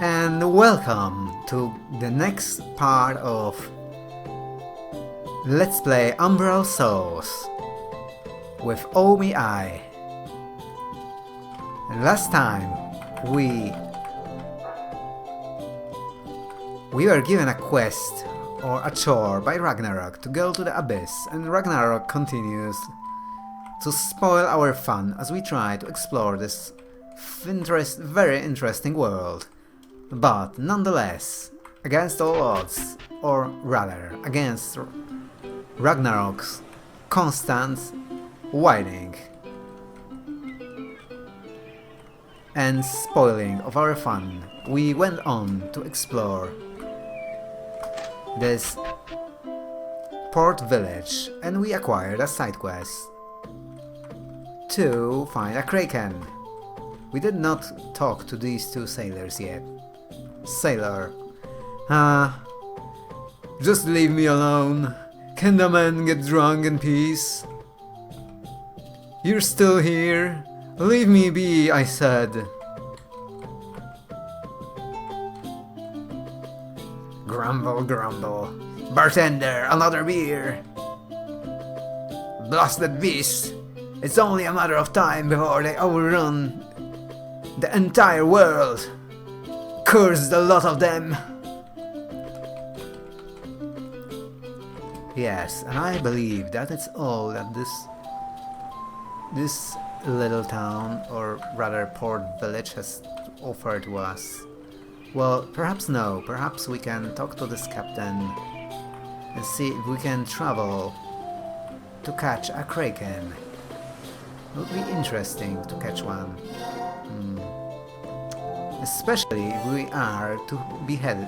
and welcome to the next part of Let's Play Umbral Soul with OwMeEye. And last time we were given a quest or a chore by Ragnarok to go to the Abyss, and Ragnarok continues to spoil our fun as we try to explore this very interesting world. But nonetheless, against all odds, or rather, against Ragnarok's constant whining and spoiling of our fun, we went on to explore this port village, and we acquired a side quest to find a kraken. We did not talk to these two sailors yet. Sailor, just leave me alone. Can the man get drunk in peace? You're still here? Leave me be, I said. Grumble, grumble. Bartender, another beer. Blasted beast. It's only a matter of time before they overrun the entire world. Curse the lot of them. Yes, and I believe that it's all that this little town, or rather port village, has offered to us. Well, perhaps no. Perhaps we can talk to this captain and see if we can travel to catch a kraken. It would be interesting to catch one. Especially if we are to be headed,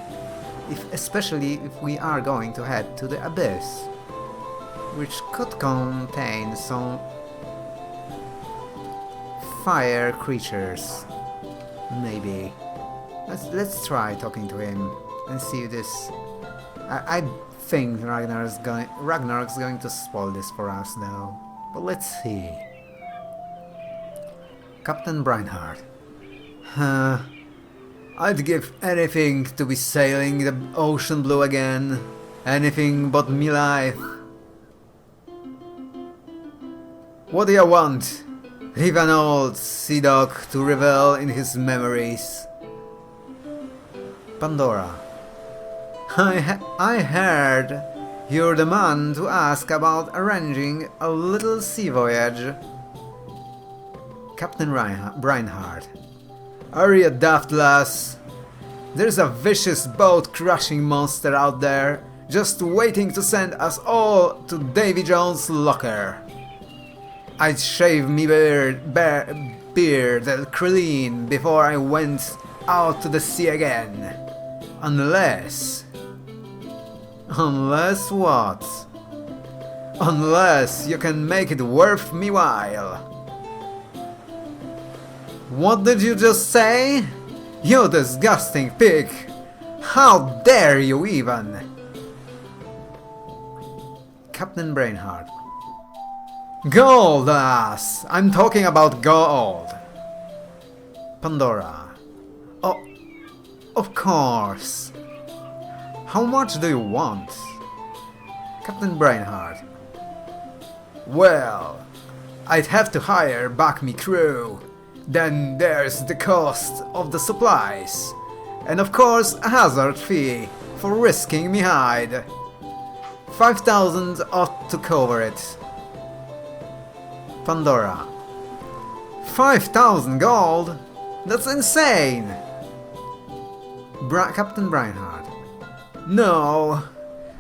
especially if we are going to head to the Abyss, which could contain some fire creatures. Maybe. Let's try talking to him and see this. I think Ragnarok's going to spoil this for us now, but let's see. Captain Breinhardt. I'd give anything to be sailing the ocean blue again. Anything but me life. What do you want? Leave an old sea dog to revel in his memories. Pandora. I heard you're the man to ask about arranging a little sea voyage. Captain Breinhardt. Are you daft, lass? There's a vicious boat-crushing monster out there, just waiting to send us all to Davy Jones' locker. I'd shave me beard clean before I went out to the sea again. Unless what? Unless you can make it worth me while. What did you just say? You disgusting pig! How dare you even! Captain Breinhardt. Gold, ass! I'm talking about gold! Pandora. Oh, of course! How much do you want? Captain Breinhardt. Well, I'd have to hire back me crew. Then there's the cost of the supplies, and of course a hazard fee for risking me hide. 5,000 ought to cover it. Pandora. 5,000 gold? That's insane! Captain Breinhardt. No,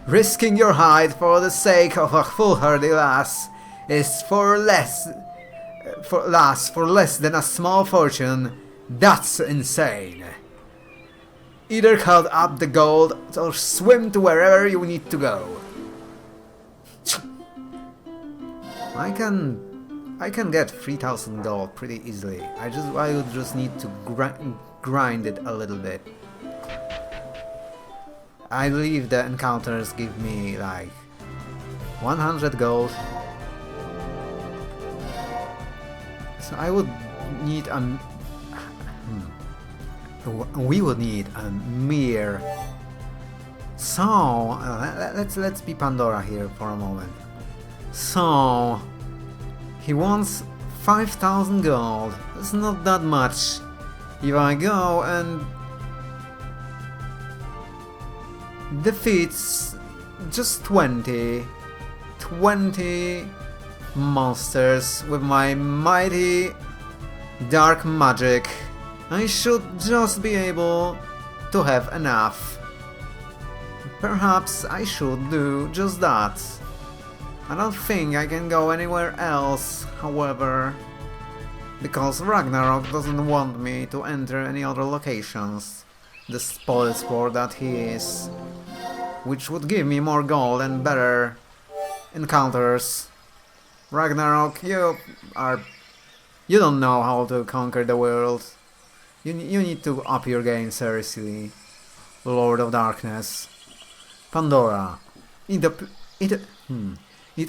risking your hide for the sake of a foolhardy lass is for less than a small fortune. That's insane. Either cut up the gold or swim to wherever you need to go. I can get 3,000 gold pretty easily. I would just need to grind it a little bit. I believe the encounters give me like 100 gold. So I would need a We would need a mere... So, let's be Pandora here for a moment. So, he wants 5,000 gold. It's not that much. If I go and defeats just 20 monsters with my mighty dark magic, I should just be able to have enough. Perhaps I should do just that. I don't think I can go anywhere else, however, because Ragnarok doesn't want me to enter any other locations, the spoilsport that he is, which would give me more gold and better encounters. Ragnarok, you don't know how to conquer the world. You need to up your game seriously, Lord of Darkness. Pandora. It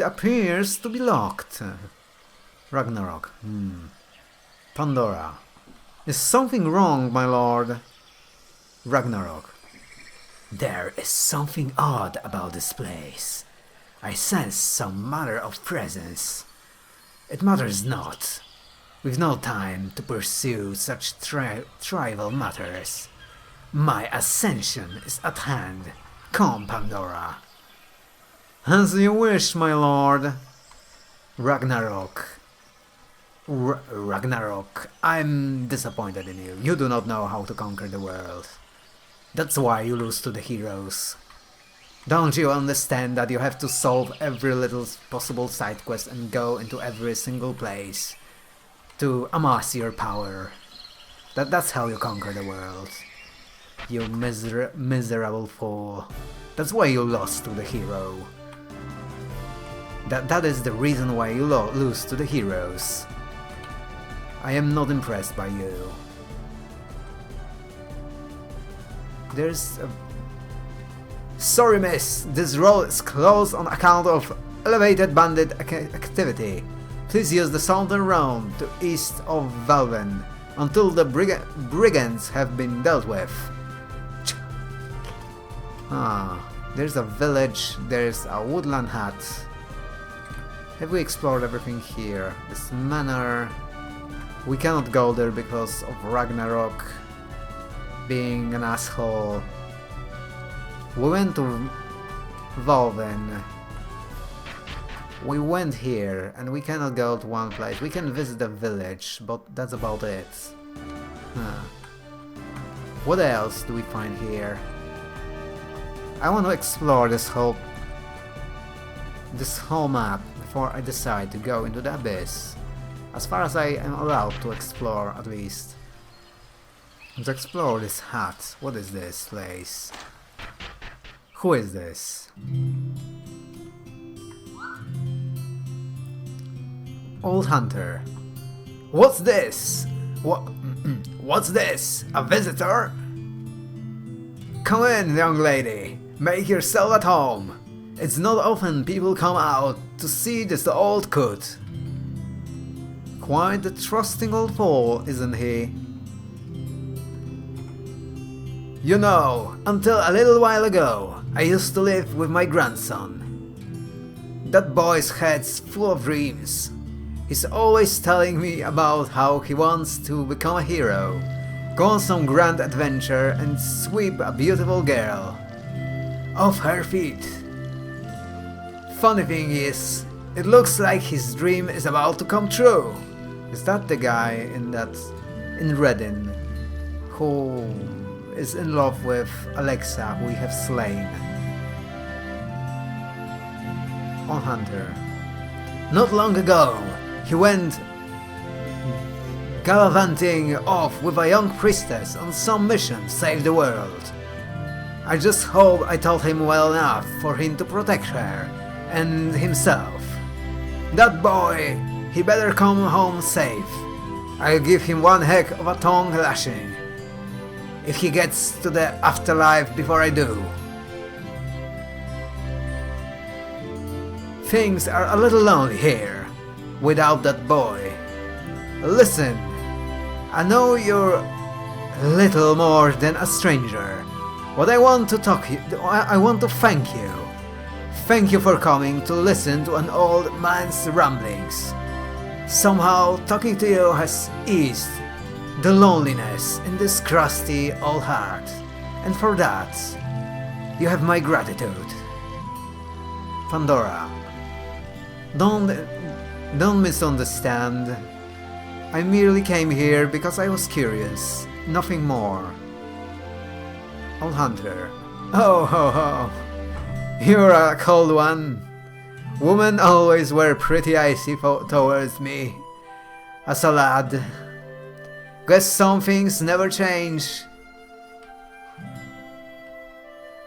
appears to be locked. Ragnarok. Pandora. Is something wrong, my lord? Ragnarok. There is something odd about this place. I sense some matter of presence. It matters not. We've no time to pursue such trivial matters. My ascension is at hand. Come, Pandora. As you wish, my lord. Ragnarok. Ragnarok, I'm disappointed in you. You do not know how to conquer the world. That's why you lose to the heroes. Don't you understand that you have to solve every little possible side quest and go into every single place to amass your power? That's how you conquer the world. You miserable fool. That's why you lost to the hero. That is the reason why you lose to the heroes. I am not impressed by you. There's a... Sorry, miss. This road is closed on account of elevated bandit activity. Please use the southern road to east of Valven until the brigands have been dealt with. There's a village, there's a woodland hut. Have we explored everything here? This manor... We cannot go there because of Ragnarok being an asshole. We went to Valven. We went here and we cannot go to one place. We can visit the village, but that's about it. What else do we find here? I want to explore this whole map before I decide to go into the abyss. As far as I am allowed to explore, at least. Let's explore this hut. What is this place? Who is this? Old hunter. What's this? What's this? A visitor? Come in, young lady. Make yourself at home. It's not often people come out to see this old coot. Quite a trusting old fool, isn't he? You know, until a little while ago, I used to live with my grandson. That boy's head's full of dreams. He's always telling me about how he wants to become a hero, go on some grand adventure and sweep a beautiful girl off her feet. Funny thing is, it looks like his dream is about to come true. Is that the guy in Reading who is in love with Alexa, who we have slain? On Hunter. Not long ago, he went gallivanting off with a young priestess on some mission to save the world. I just hope I told him well enough for him to protect her and himself. That boy, he better come home safe. I'll give him one heck of a tongue lashing if he gets to the afterlife before I do. Things are a little lonely here without that boy. Listen, I know you're little more than a stranger. But I want to thank you. Thank you for coming to listen to an old man's ramblings. Somehow talking to you has eased the loneliness in this crusty old heart. And for that, you have my gratitude. Pandora, don't misunderstand. I merely came here because I was curious, nothing more. Old Hunter. Oh ho ho. You're a cold one. Women always were pretty icy towards me. As a lad. Guess some things never change.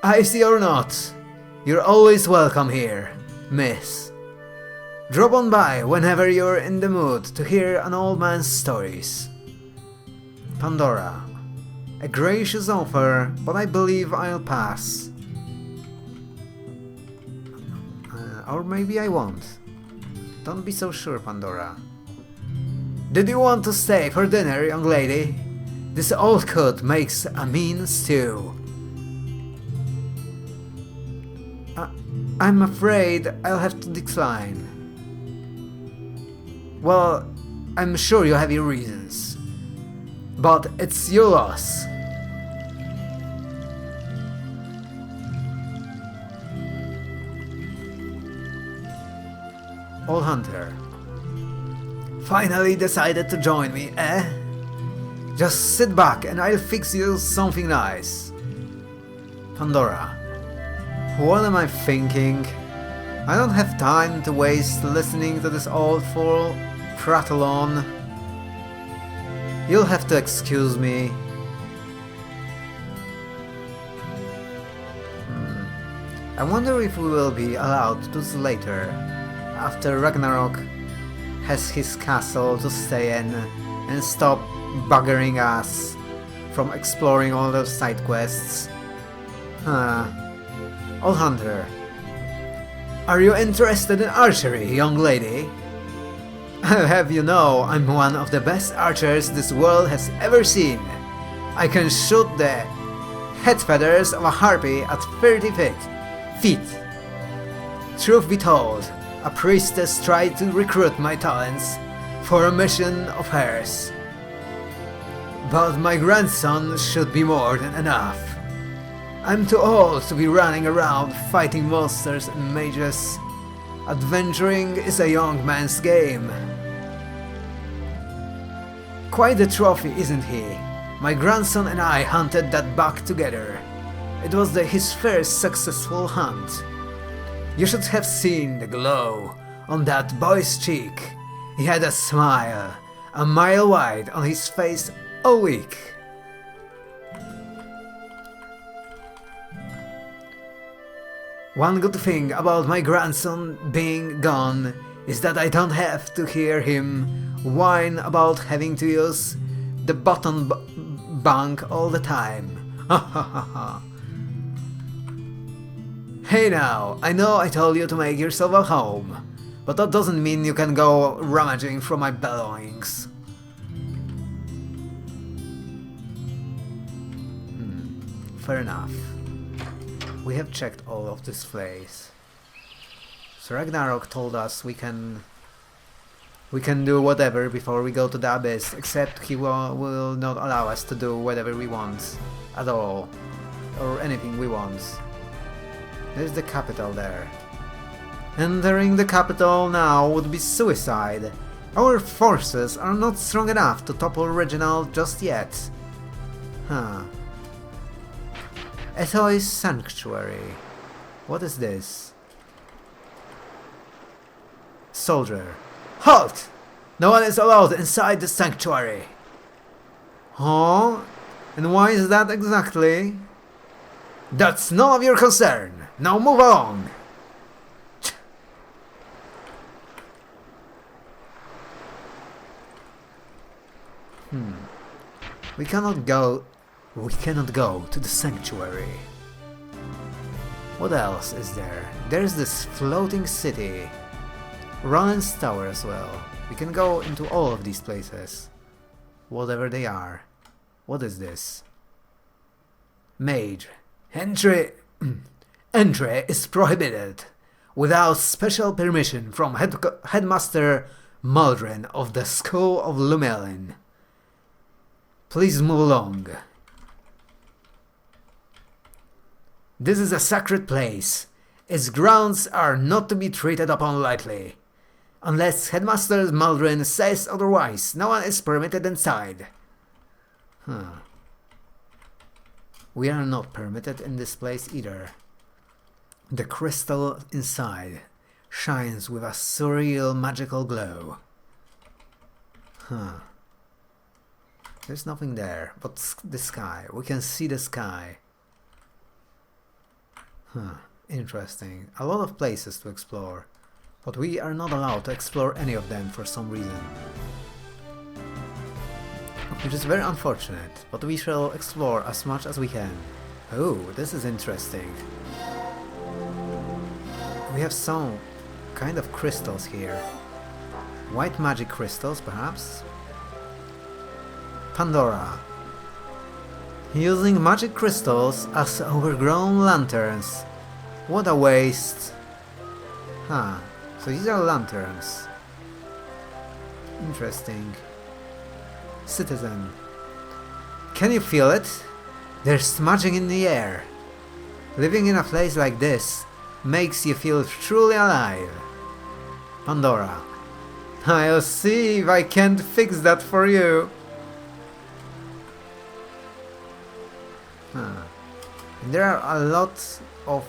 Icy or not, you're always welcome here, miss. Drop on by whenever you're in the mood to hear an old man's stories. Pandora. A gracious offer, but I believe I'll pass. Or maybe I won't. Don't be so sure, Pandora. Did you want to stay for dinner, young lady? This old coot makes a mean stew. I'm afraid I'll have to decline. Well, I'm sure you have your reasons. But it's your loss. Old Hunter. Finally decided to join me, eh? Just sit back and I'll fix you something nice. Pandora. What am I thinking? I don't have time to waste listening to this old fool prattle on. You'll have to excuse me. I wonder if we will be allowed to do this later, after Ragnarok has his castle to stay in and stop buggering us from exploring all those side quests. Old Hunter. Are you interested in archery, young lady? I'll have you know I'm one of the best archers this world has ever seen. I can shoot the head feathers of a harpy at 30 feet. Truth be told, a priestess tried to recruit my talents for a mission of hers. But my grandson should be more than enough. I'm too old to be running around fighting monsters and mages. Adventuring is a young man's game. Quite a trophy, isn't he? My grandson and I hunted that buck together. It was his first successful hunt. You should have seen the glow on that boy's cheek. He had a smile, a mile wide on his face all week. One good thing about my grandson being gone is that I don't have to hear him whine about having to use the button bank all the time. Ha ha ha ha. Hey now, I know I told you to make yourself at home, but that doesn't mean you can go rummaging through my belongings. Fair enough. We have checked all of this place. So Ragnarok told us we can do whatever before we go to the Abyss, except he will not allow us to do whatever we want at all, or anything we want. There's the capital there. Entering the capital now would be suicide. Our forces are not strong enough to topple Reginald just yet. Huh. Ethoy's Sanctuary. What is this? Soldier. Halt! No one is allowed inside the sanctuary. Huh? And why is that exactly? That's none of your concern. Now move along. We cannot go to the sanctuary. What else is there? There's this floating city. Ronan's Tower as well. We can go into all of these places. Whatever they are. What is this? Mage. Entry is prohibited without special permission from Headmaster Muldrin of the School of Lumelin. Please move along. This is a sacred place. Its grounds are not to be treated upon lightly. Unless Headmaster Muldrin says otherwise, no one is permitted inside. We are not permitted in this place either. The crystal inside shines with a surreal magical glow. There's nothing there but the sky. We can see the sky. Interesting. A lot of places to explore, but we are not allowed to explore any of them for some reason. Which is very unfortunate, but we shall explore as much as we can. Oh, this is interesting. We have some kind of crystals here. White magic crystals, perhaps? Pandora. Using magic crystals as overgrown lanterns. What a waste. So these are lanterns. Interesting. Citizen. Can you feel it? There's smudging in the air. Living in a place like this makes you feel truly alive. Pandora. I'll see if I can't fix that for you. There are a lot of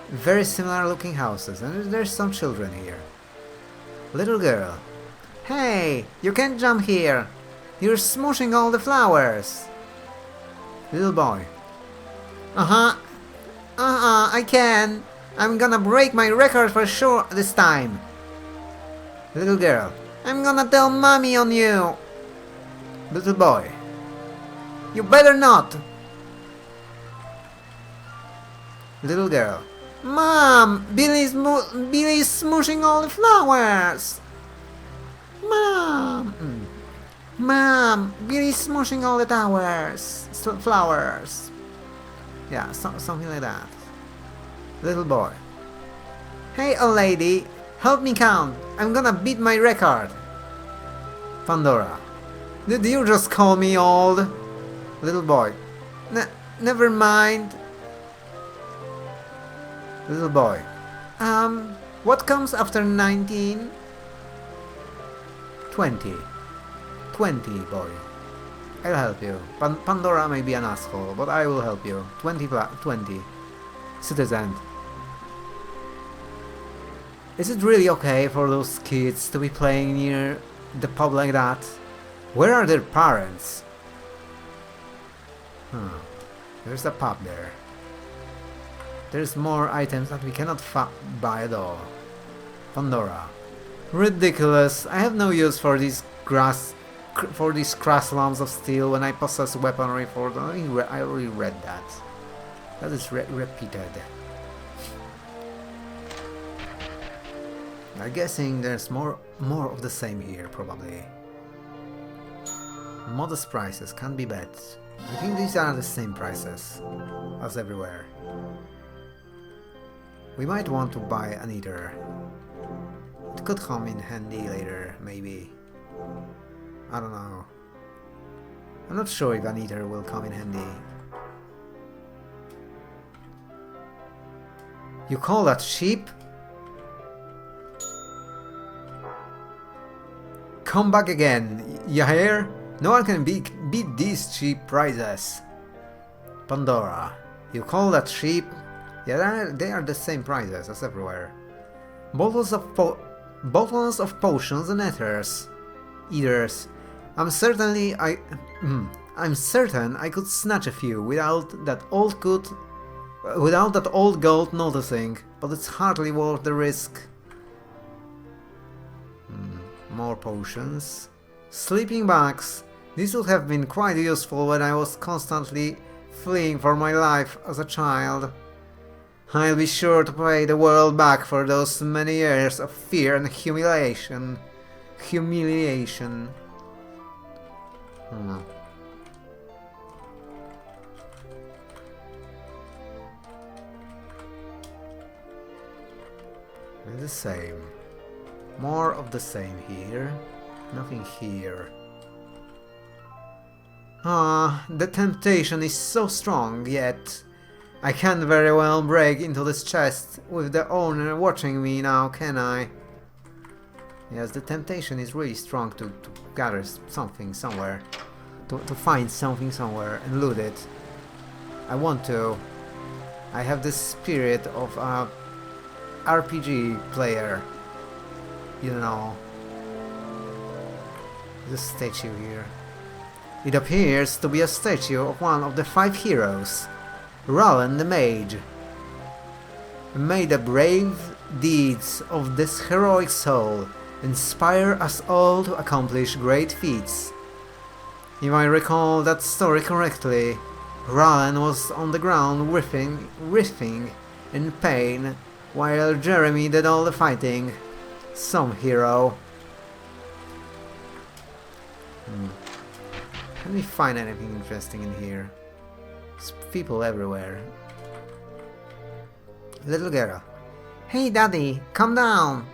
very similar looking houses, and there's some children here. Little girl. Hey, you can't jump here. You're smooshing all the flowers. Little boy. I can. I'm gonna break my record for sure this time. Little girl. I'm gonna tell mommy on you. Little boy. You better not. Little girl. Mom, Billy's smooshing all the flowers. Mom, Billy's smooshing all the flowers. Yeah, something like that. Little boy. Hey, old lady, help me count. I'm gonna beat my record. Pandora. Did you just call me old? Little boy. Never mind. Little boy. What comes after 19? 20. 20, boy. I'll help you. Pandora may be an asshole, but I will help you. 20. Citizen. Is it really okay for those kids to be playing near the pub like that? Where are their parents? There's a pub there. There's more items that we cannot buy at all. Pandora. Ridiculous. I have no use for these crass lumps of steel when I possess weaponry for them. I already read that. That is repeated. I'm guessing there's more of the same here, probably. Modest prices, can't be bad. I think these are the same prices as everywhere. We might want to buy an eater. It could come in handy later, maybe. I don't know. I'm not sure if an eater will come in handy. You call that cheap? Come back again, you hear? No one can beat these cheap prices. Pandora. You call that cheap? Yeah, they are the same prices as everywhere. Bottles of potions and eaters. I'm certain I could snatch a few without that old goat noticing, but it's hardly worth the risk. More potions. Sleeping bags. These would have been quite useful when I was constantly fleeing for my life as a child. I'll be sure to pay the world back for those many years of fear and humiliation. Hmm. The same. More of the same here. Nothing here. Ah, the temptation is so strong, yet I can't very well break into this chest with the owner watching me now, can I? Yes, the temptation is really strong to gather something somewhere. To find something somewhere and loot it. I want to. I have the spirit of a RPG player. You know. This statue here. It appears to be a statue of one of the 5 heroes, Roland the Mage. May the brave deeds of this heroic soul inspire us all to accomplish great feats. If I recall that story correctly, Roland was on the ground writhing in pain while Jeremy did all the fighting. Some hero. Can we find anything interesting in here? There's people everywhere. Little girl. Hey daddy, calm down.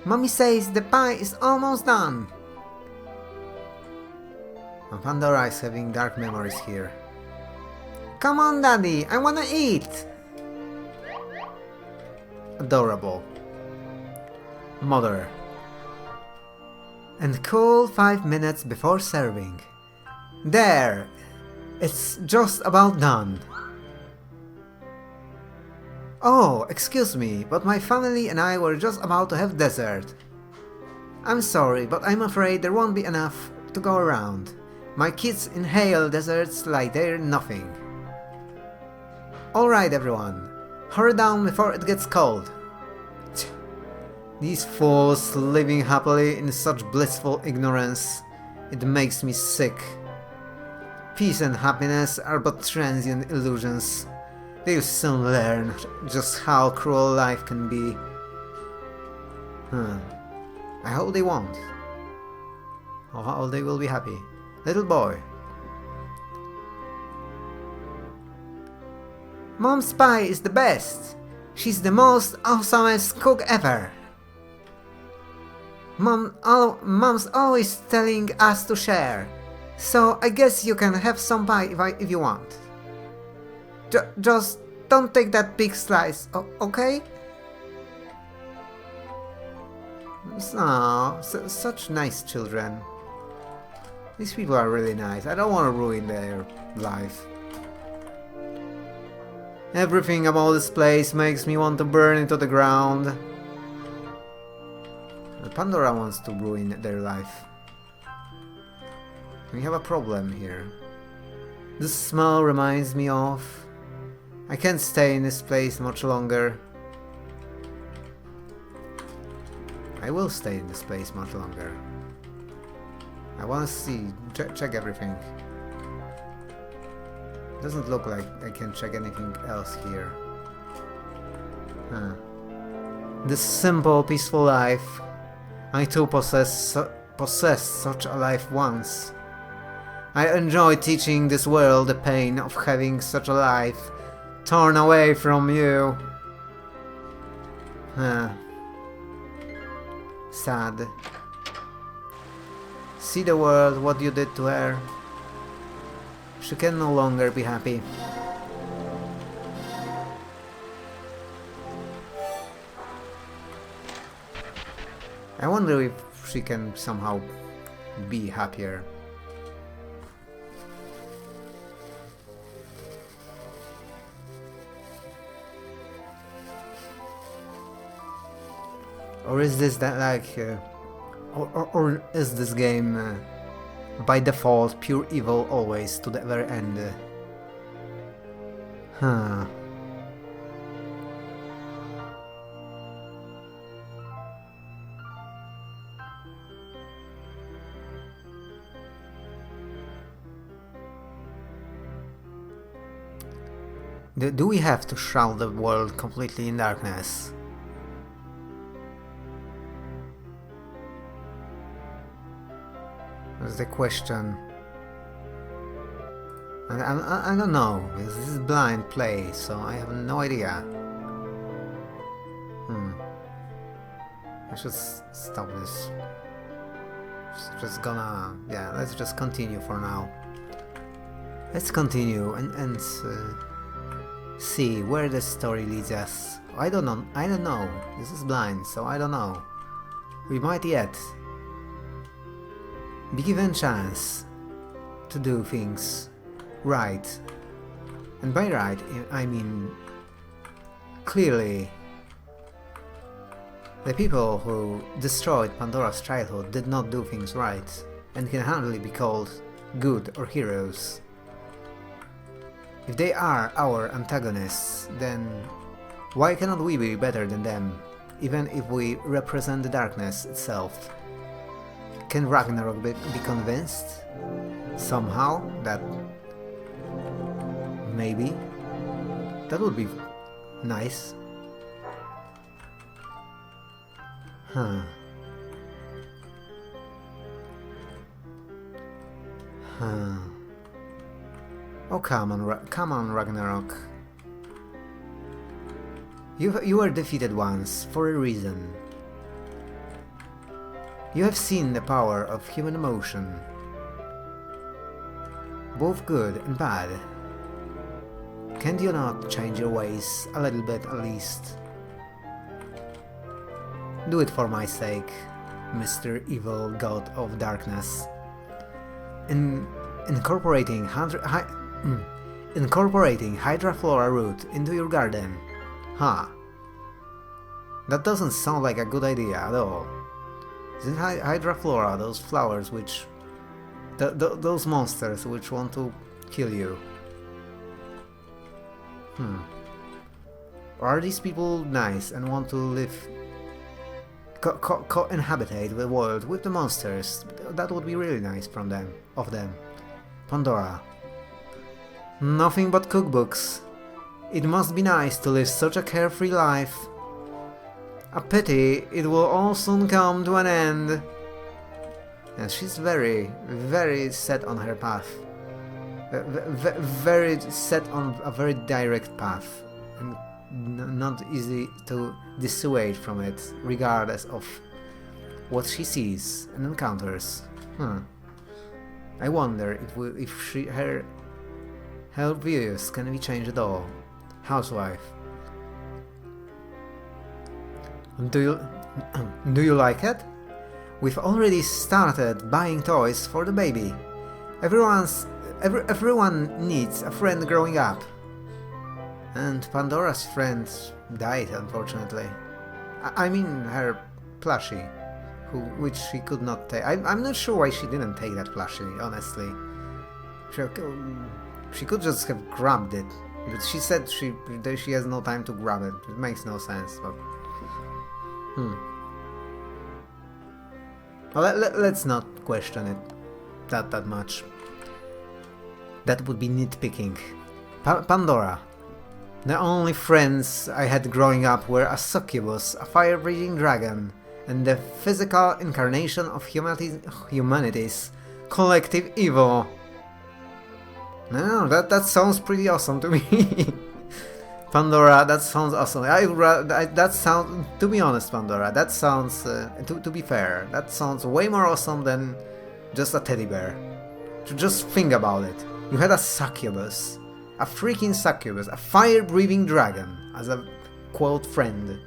Mommy says the pie is almost done. And Pandora is having dark memories here. Come on daddy, I wanna eat. Adorable. Mother. And cool 5 minutes before serving. There! It's just about done. Oh, excuse me, but my family and I were just about to have dessert. I'm sorry, but I'm afraid there won't be enough to go around. My kids inhale desserts like they're nothing. Alright everyone, hurry down before it gets cold. These fools living happily in such blissful ignorance, it makes me sick. Peace and happiness are but transient illusions. They'll soon learn just how cruel life can be. I hope they won't. Or how they will be happy. Little boy. Mom's pie is the best. She's the most awesomest cook ever. Mom's always telling us to share. So I guess you can have some pie if you want. Just don't take that big slice, okay? Oh, such nice children. These people are really nice. I don't want to ruin their life. Everything about this place makes me want to burn into the ground. Pandora wants to ruin their life. We have a problem here. This smell reminds me of... I can't stay in this place much longer. I will stay in this place much longer. I want to see, check everything. Doesn't look like I can check anything else here. This simple, peaceful life. I too possessed such a life once. I enjoy teaching this world the pain of having such a life torn away from you. Sad. See the world, what you did to her. She can no longer be happy. I wonder if she can somehow be happier. Or is this that like, or is this game by default pure evil always to the very end? Do we have to shroud the world completely in darkness? That's the question. I don't know, because this is blind play, so I have no idea. I should stop this. Just gonna... yeah, let's just continue for now. Let's continue and see where the story leads us. I don't know. This is blind, so I don't know. We might yet be given chance to do things right. And by right, I mean clearly the people who destroyed Pandora's childhood did not do things right and can hardly be called good or heroes. If they are our antagonists, then why cannot we be better than them, even if we represent the darkness itself? Can Ragnarok be convinced somehow that maybe that would be nice? Oh, come on, Ragnarok. You were defeated once, for a reason. You have seen the power of human emotion, both good and bad. Can't you not change your ways a little bit at least? Do it for my sake, Mr. Evil God of Darkness. Incorporating Hydroflora root into your garden. That doesn't sound like a good idea at all. Isn't Hydroflora those flowers which... those monsters which want to kill you? Are these people nice and want to live... co-inhabitate the world with the monsters? That would be really nice from them, of them. Pandora. Nothing but cookbooks. It must be nice to live such a carefree life. A pity it will all soon come to an end. And she's very, very set on her path. Very set on a very direct path. And not easy to dissuade from it, regardless of what she sees and encounters. I wonder if her views can be changed at all. Housewife. Do you like it? We've already started buying toys for the baby. Everyone needs a friend growing up. And Pandora's friend died, unfortunately. I mean her plushie, which she could not take. I'm not sure why she didn't take that plushie, honestly. She could just have grabbed it. But she said she has no time to grab it. It makes no sense, but... Well, let's not question it that much. That would be nitpicking. Pandora. The only friends I had growing up were a succubus, a fire-breathing dragon, and the physical incarnation of humanity's collective evil. No, that sounds pretty awesome to me. Pandora, that sounds awesome. To be honest, Pandora, that sounds, to be fair, that sounds way more awesome than just a teddy bear. Just think about it. You had a succubus, a freaking succubus, a fire-breathing dragon as a quote friend,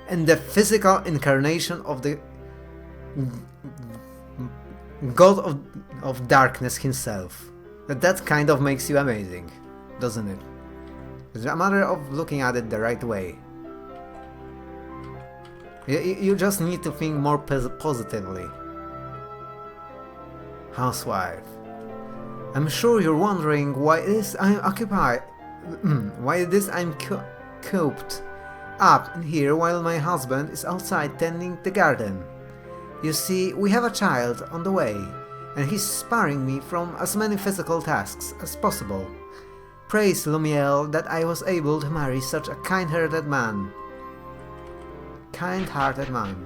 and the physical incarnation of the god of darkness himself. That kind of makes you amazing, doesn't it? It's a matter of looking at it the right way. You just need to think more positively. Housewife. I'm sure you're wondering why I'm cooped up in here while my husband is outside tending the garden. You see, we have a child on the way, and he's sparing me from as many physical tasks as possible. Praise Lumiel that I was able to marry such a kind-hearted man. Kind-hearted man.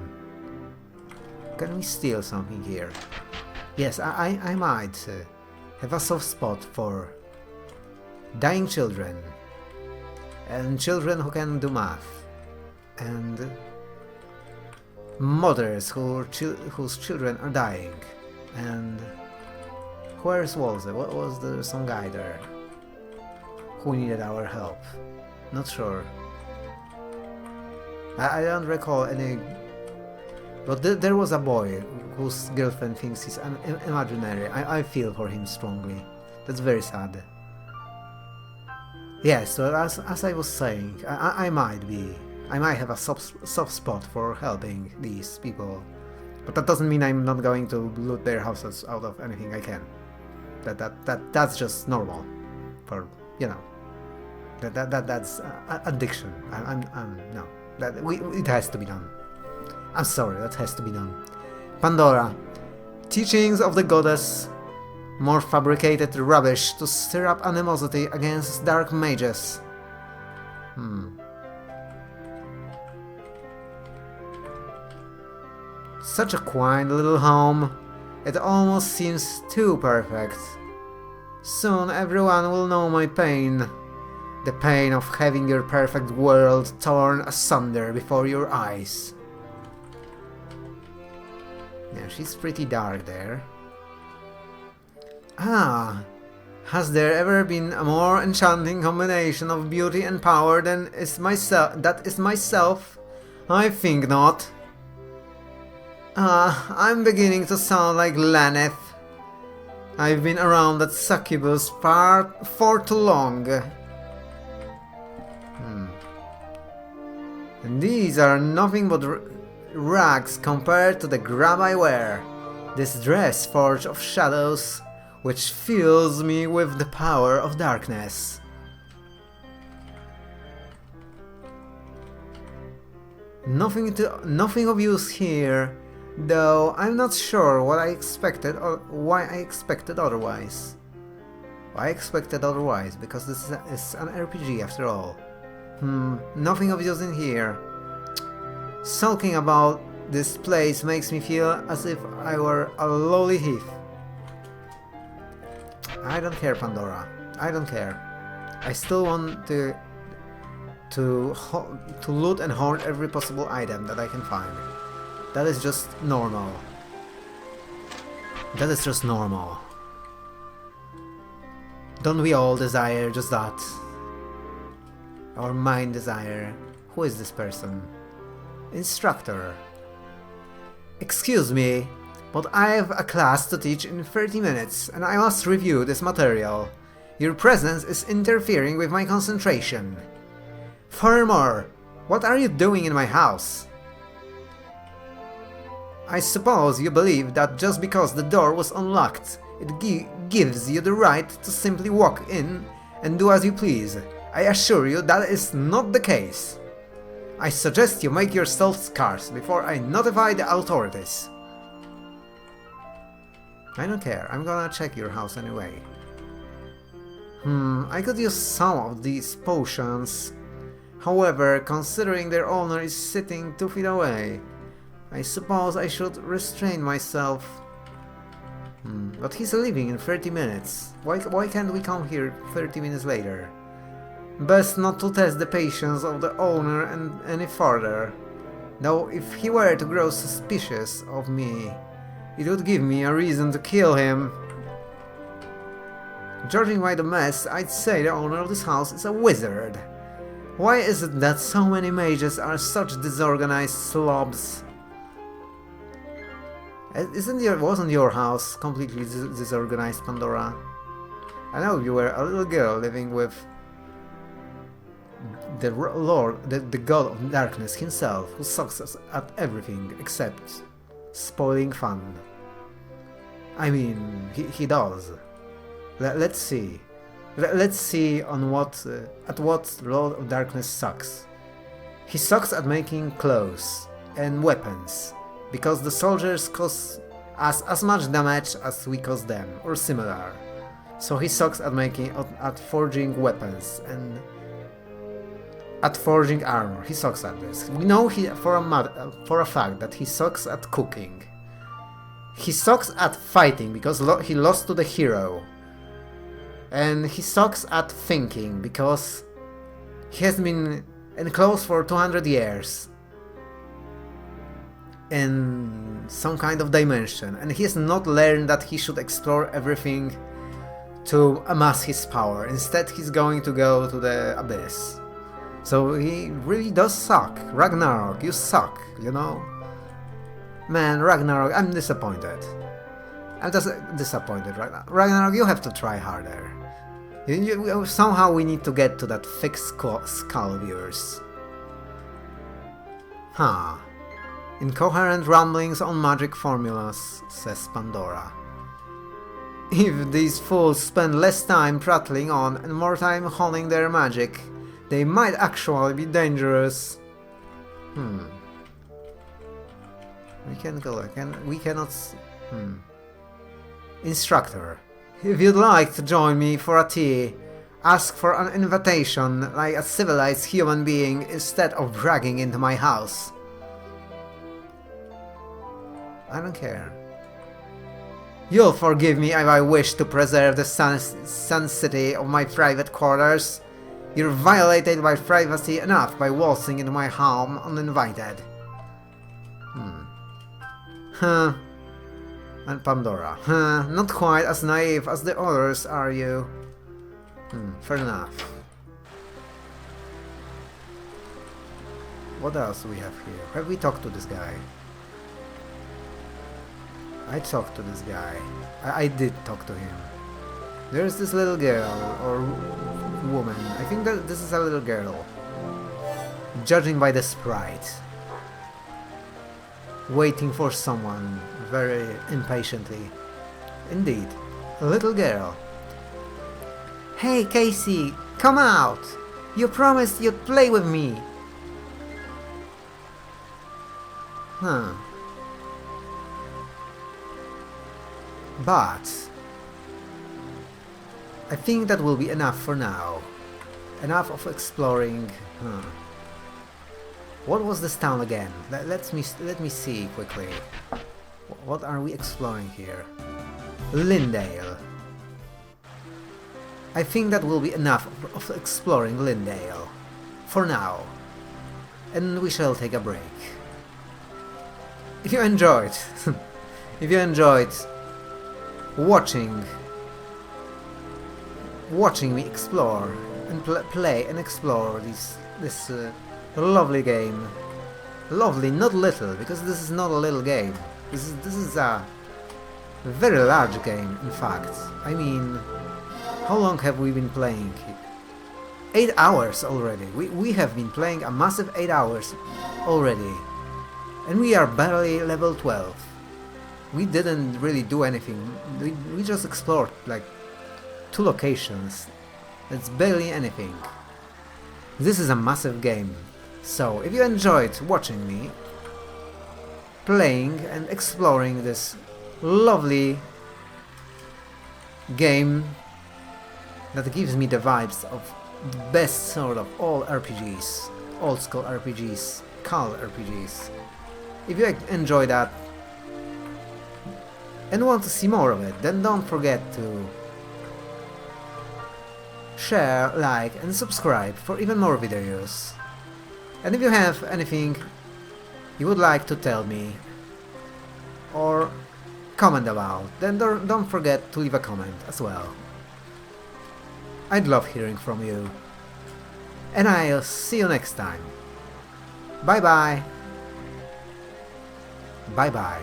Can we steal something here? Yes, I might have a soft spot for dying children, and children who can do math, and mothers whose children are dying, and where's Walze? What was there some guy there who needed our help? Not sure. I don't recall any, but there was a boy whose girlfriend thinks he's imaginary. I feel for him strongly. That's very sad. Yes, so as I was saying, I might have a soft spot for helping these people, but that doesn't mean I'm not going to loot their houses out of anything I can. That's just normal, for that's addiction. No, it has to be done. I'm sorry, that has to be done. Pandora, teachings of the goddess. More fabricated rubbish to stir up animosity against dark mages. Such a quaint little home. It almost seems too perfect. Soon everyone will know my pain. The pain of having your perfect world torn asunder before your eyes. Yeah, she's pretty dark there. Ah, has there ever been a more enchanting combination of beauty and power than that is myself? I think not. Ah, I'm beginning to sound like Laneth. I've been around that succubus for too long. And these are nothing but rags compared to the grab I wear. This dress forged of shadows, which fills me with the power of darkness. Nothing of use here, though I'm not sure what I expected or why I expected otherwise. I expected otherwise, because this is an RPG after all. Nothing of use in here. Sulking about this place makes me feel as if I were a lowly thief. I don't care, Pandora. I don't care. I still want to loot and hoard every possible item that I can find. That is just normal. That is just normal. Don't we all desire just that? Our mind desire. Who is this person? Instructor. Excuse me, but I have a class to teach in 30 minutes and I must review this material. Your presence is interfering with my concentration. Furthermore, what are you doing in my house? I suppose you believe that just because the door was unlocked, it gives you the right to simply walk in and do as you please. I assure you that is not the case. I suggest you make yourself scarce before I notify the authorities. I don't care, I'm gonna check your house anyway. I could use some of these potions. However, considering their owner is sitting 2 feet away, I suppose I should restrain myself. But he's leaving in 30 minutes. Why can't we come here 30 minutes later? Best not to test the patience of the owner any further. Though if he were to grow suspicious of me, it would give me a reason to kill him. Judging by the mess, I'd say the owner of this house is a wizard. Why is it that so many mages are such disorganized slobs? Wasn't your house completely disorganized, Pandora? I know you were a little girl living with the Lord, the God of Darkness himself, who sucks at everything except spoiling fun. I mean, he does. Let's see. Let's see at what Lord of Darkness sucks. He sucks at making clothes and weapons, because the soldiers cause us as much damage as we cause them, or similar. So he sucks at forging weapons and at forging armor. He sucks at this. We know for a fact that he sucks at cooking. He sucks at fighting because he lost to the hero. And he sucks at thinking because he has been enclosed for 200 years in some kind of dimension, and he has not learned that he should explore everything to amass his power. Instead, he's going to go to the abyss. So he really does suck. Ragnarok, you suck, you know? Man, Ragnarok, I'm disappointed. I'm just disappointed right now. Ragnarok, you have to try harder. Somehow we need to get to that fixed skull of yours. Huh. Incoherent ramblings on magic formulas, says Pandora. If these fools spend less time prattling on and more time honing their magic, they might actually be dangerous. We can go again. We cannot. Instructor, if you'd like to join me for a tea, ask for an invitation like a civilized human being instead of bragging into my house. I don't care. You'll forgive me if I wish to preserve the sanctity of my private quarters. You violated my privacy enough by waltzing into my home uninvited. And Pandora. Not quite as naive as the others, are you? Fair enough. What else do we have here? Have we talked to this guy? I talked to this guy. I did talk to him. There's this little girl, or woman. I think that this is a little girl. Judging by the sprite. Waiting for someone very impatiently. Indeed, a little girl. Hey Casey, come out! You promised you'd play with me! But I think that will be enough for now. Enough of exploring. What was this town again? Let me see quickly. What are we exploring here? Lindale. I think that will be enough of exploring Lindale. For now. And we shall take a break. If you enjoyed... if you enjoyed... watching me explore and play and explore this lovely game. Lovely, not little, because this is not a little game. This is a very large game, in fact. I mean, how long have we been playing? 8 hours already. We have been playing a massive 8 hours already. And we are barely level 12. We didn't really do anything. We just explored like 2 locations. That's barely anything. This is a massive game. So if you enjoyed watching me playing and exploring this lovely game that gives me the vibes of the best sort of all RPGs, old school RPGs, CAL RPGs. If you enjoy that and want to see more of it, then don't forget to share, like and subscribe for even more videos. And if you have anything you would like to tell me or comment about, then don't forget to leave a comment as well. I'd love hearing from you. And I'll see you next time. Bye bye. Bye bye.